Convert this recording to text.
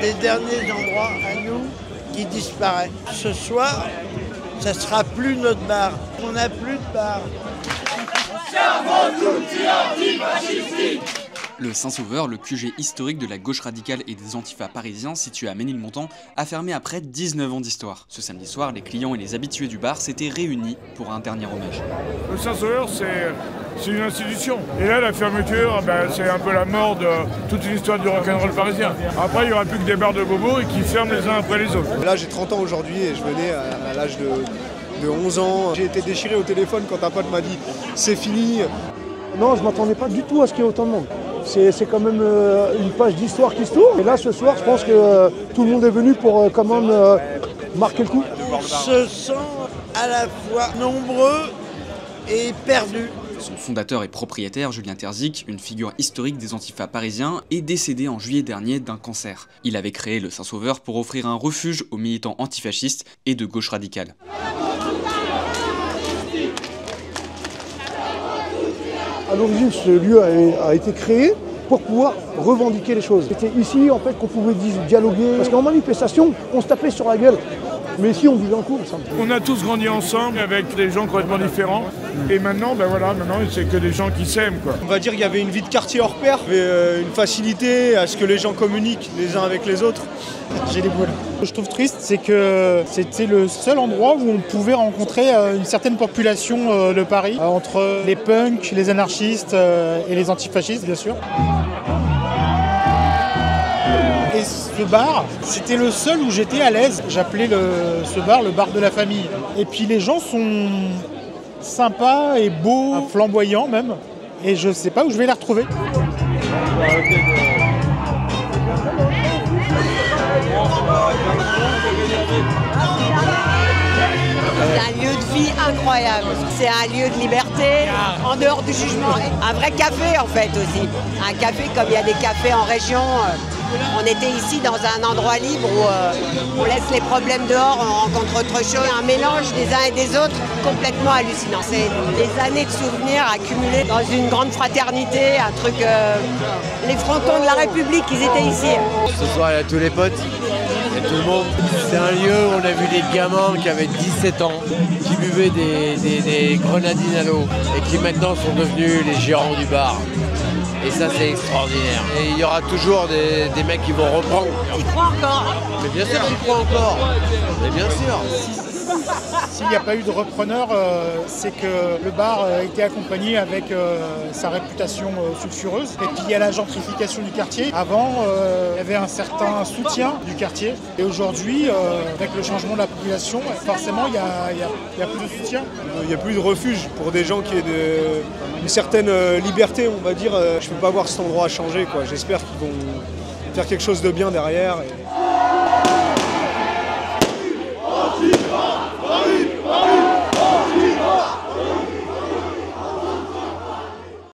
les derniers endroits à nous qui disparaissent. Ce soir, ça sera plus notre bar. On n'a plus de bar. Le Saint-Sauveur, le QG historique de la gauche radicale et des antifas parisiens situé à Ménilmontant, a fermé après 19 ans d'histoire. Ce samedi soir, les clients et les habitués du bar s'étaient réunis pour un dernier hommage. Le Saint-Sauveur, c'est une institution. Et là, la fermeture, c'est un peu la mort de toute une histoire du rock'n'roll parisien. Après, il n'y aura plus que des bars de bobos et qui ferment les uns après les autres. Là, j'ai 30 ans aujourd'hui et je venais à l'âge de 11 ans. J'ai été déchiré au téléphone quand un pote m'a dit « c'est fini ». Non, je ne m'attendais pas du tout à ce qu'il y ait autant de monde. C'est quand même une page d'histoire qui se tourne. Et là, ce soir, je pense que tout le monde est venu pour quand même marquer le coup. On se sent à la fois nombreux et perdus. Son fondateur et propriétaire, Julien Terzic, une figure historique des antifas parisiens, est décédé en juillet dernier d'un cancer. Il avait créé le Saint-Sauveur pour offrir un refuge aux militants antifascistes et de gauche radicale. À l'origine, ce lieu a été créé pour pouvoir revendiquer les choses. C'était ici en fait qu'on pouvait dialoguer. Parce qu'en manifestation, on se tapait sur la gueule. Mais ici, on vivait en cours. On a tous grandi ensemble avec des gens complètement différents. Et maintenant, maintenant c'est que des gens qui s'aiment, quoi. On va dire qu'il y avait une vie de quartier hors pair, il y avait une facilité à ce que les gens communiquent les uns avec les autres. J'ai des boules. Ce que je trouve triste, c'est que c'était le seul endroit où on pouvait rencontrer une certaine population de Paris, entre les punks, les anarchistes et les antifascistes, bien sûr. Et ce bar, c'était le seul où j'étais à l'aise. J'appelais ce bar le bar de la famille. Et puis les gens sont sympas et beaux, flamboyants même. Et je sais pas où je vais les retrouver. C'est un lieu de vie incroyable. C'est un lieu de liberté, en dehors du jugement. Un vrai café en fait aussi. Un café comme il y a des cafés en région. On était ici dans un endroit libre où on laisse les problèmes dehors, on rencontre autre chose. Un mélange des uns et des autres complètement hallucinant. C'est des années de souvenirs accumulés dans une grande fraternité, un truc... les frontons de la République, ils étaient ici. Ce soir, il y a tous les potes. Et tout le monde. C'est un lieu où on a vu des gamins qui avaient 17 ans, qui buvaient des grenadines à l'eau et qui maintenant sont devenus les gérants du bar. Et ça, c'est extraordinaire. Et il y aura toujours des mecs qui vont reprendre. Ils croient encore. Mais bien sûr qu'ils croient encore. Mais bien sûr. S'il n'y a pas eu de repreneur, c'est que le bar a été accompagné avec sa réputation sulfureuse. Et puis il y a la gentrification du quartier. Avant, il y avait un certain soutien du quartier. Et aujourd'hui, avec le changement de la population, forcément, il y a plus de soutien. Il n'y a plus de refuge pour des gens qui aient une certaine liberté, on va dire. Je ne peux pas voir cet endroit changer, quoi. J'espère qu'ils vont faire quelque chose de bien derrière.